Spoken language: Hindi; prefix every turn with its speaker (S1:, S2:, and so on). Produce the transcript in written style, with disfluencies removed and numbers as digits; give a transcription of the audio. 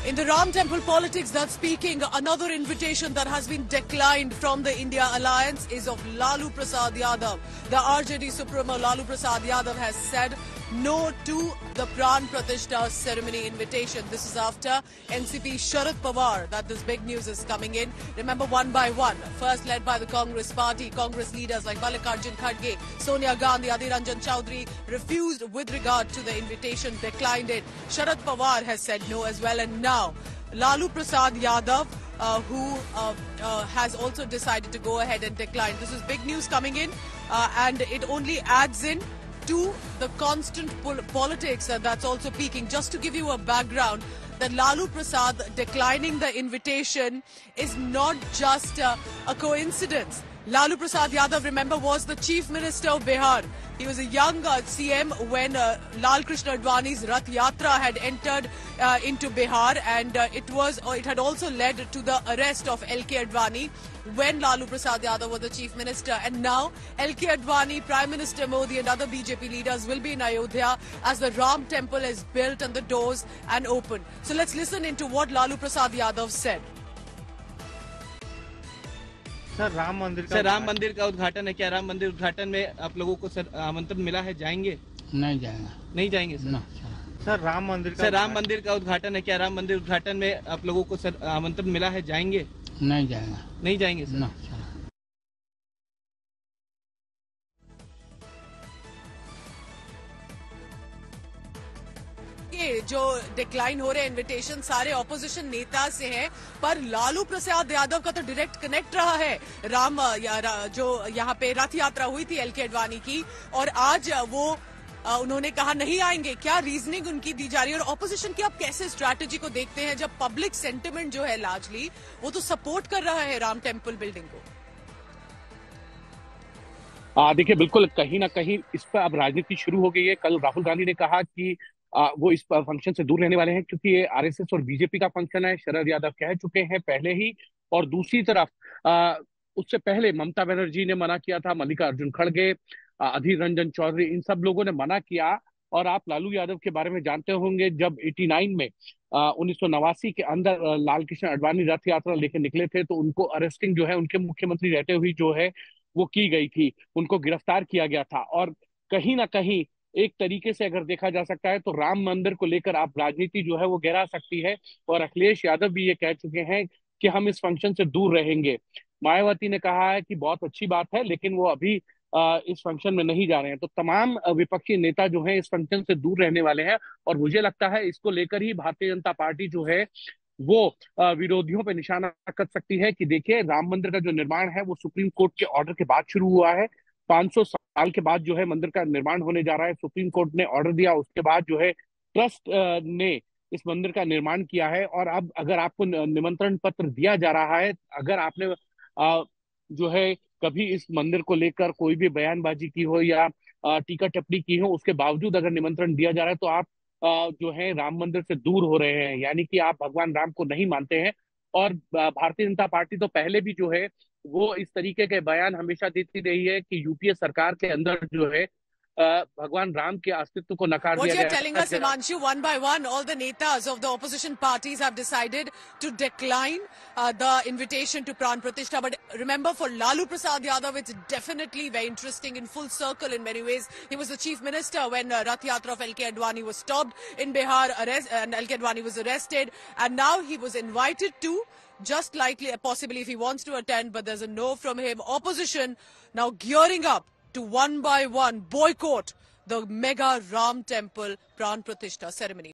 S1: In the Ram Temple politics that's speaking, another invitation that has been declined from the India Alliance is of Lalu Prasad Yadav. The RJD Supremo Lalu Prasad Yadav has said no to the Pran Pratishtha ceremony invitation. This is after NCP Sharad Pawar that this big news is coming in. Remember, one by one, first led by the Congress party, Congress leaders like Mallikarjun Kharge, Sonia Gandhi, Adhir Ranjan Chaudhary refused with regard to the invitation, declined it. Sharad Pawar has said no as well, and now Lalu Prasad Yadav, who has also decided to go ahead and decline. This is big news coming in, and it only adds in to the constant politics that's also peaking. Just to give you a background, that Lalu Prasad declining the invitation is not just a coincidence. Lalu Prasad Yadav, remember, was the Chief Minister of Bihar. He was a young CM when Lal Krishna Advani's Rath Yatra had entered into Bihar, and it had also led to the arrest of LK Advani when Lalu Prasad Yadav was the Chief Minister. And now LK Advani, Prime Minister Modi and other BJP leaders will be in Ayodhya as the Ram Temple is built and the doors and open. So let's listen into what Lalu Prasad Yadav said.
S2: Sir Ram मंदिर का उद्घाटन है। क्या राम मंदिर उद्घाटन में आप लोगों को सर आमंत्रण मिला है? जाएंगे?
S3: नहीं जाएंगे।
S2: नहीं जाएंगे सर?
S3: सर
S2: राम मंदिर का उद्घाटन है। क्या राम मंदिर उद्घाटन में आप लोगों को सर आमंत्रण मिला है? जाएंगे?
S3: नहीं जाएंगे।
S2: नहीं जाएंगे सर?
S1: जो डिक्लाइन हो रहे इनविटेशन सारे ऑपोजिशन नेता से हैं, पर लालू प्रसाद यादव का तो डायरेक्ट कनेक्ट रहा है। जो यहाँ पे रथ यात्रा हुई थी एलके अडवाणी की, और आज वो उन्होंने कहा नहीं आएंगे। क्या रीजनिंग उनकी दी जा रही है, और ऑपोजिशन की आप कैसे स्ट्रैटेजी को देखते हैं जब पब्लिक सेंटिमेंट जो है लार्जली वो तो सपोर्ट कर रहा है राम टेम्पल बिल्डिंग को?
S4: देखिए, बिल्कुल कहीं ना कहीं इस पर अब राजनीति शुरू हो गई है। कल राहुल गांधी ने कहा कि वो इस फंक्शन से दूर रहने वाले हैं क्योंकि ये आरएसएस और बीजेपी का फंक्शन है। शरद यादव कह चुके हैं पहले ही, और दूसरी तरफ उससे पहले ममता बनर्जी ने मना किया था, मल्लिकार्जुन खड़गे, अधीर रंजन चौधरी, इन सब लोगों ने मना किया। और आप लालू यादव के बारे में जानते होंगे, जब 89 में 1989 के अंदर लाल कृष्ण आडवाणी रथ यात्रा लेके निकले थे तो उनको अरेस्टिंग जो है उनके मुख्यमंत्री रहते हुए जो है वो की गई थी, उनको गिरफ्तार किया गया था। और कहीं ना कहीं एक तरीके से अगर देखा जा सकता है तो राम मंदिर को लेकर आप राजनीति जो है वो गहरा सकती है। और अखिलेश यादव भी ये कह चुके हैं कि हम इस फंक्शन से दूर रहेंगे। मायावती ने कहा है कि बहुत अच्छी बात है, लेकिन वो अभी इस फंक्शन में नहीं जा रहे हैं। तो तमाम विपक्षी नेता जो है इस फंक्शन से दूर रहने वाले हैं, और मुझे लगता है इसको लेकर ही भारतीय जनता पार्टी जो है वो विरोधियों पे निशाना कर सकती है कि देखिए, राम मंदिर का जो निर्माण है वो सुप्रीम कोर्ट के ऑर्डर के बाद शुरू हुआ है। 500 साल के बाद जो है मंदिर का निर्माण होने जा रहा है। सुप्रीम कोर्ट ने ऑर्डर दिया, उसके बाद जो है ट्रस्ट ने इस मंदिर का निर्माण किया है। और अब अगर आपको निमंत्रण पत्र दिया जा रहा है, अगर आपने जो है कभी इस मंदिर को लेकर कोई भी बयानबाजी की हो या टीका टिप्पणी की हो, उसके बावजूद अगर निमंत्रण दिया जा रहा है तो आप जो है राम मंदिर से दूर हो रहे हैं, यानी कि आप भगवान राम को नहीं मानते हैं। और भारतीय जनता पार्टी तो पहले भी जो है वो इस तरीके के बयान हमेशा देती रही है कि यूपीए सरकार के अंदर जो है भगवान राम के अस्तित्व को नकार दिया गया है।
S1: What you're telling us, Himanshu, one by one, all the netas of the opposition parties have decided to decline the invitation to Pran Pratishtha. But remember, for Lalu Prasad Yadav, it's definitely very interesting, in full circle in many ways. He was the chief minister when Rath Yatra of LK Advani was stopped in Bihar, and LK Advani was arrested. And now he was invited to, just likely, possibly if he wants to attend, but there's a no from him. Opposition now gearing up to one by one boycott the mega Ram Temple Pran Pratishtha ceremony.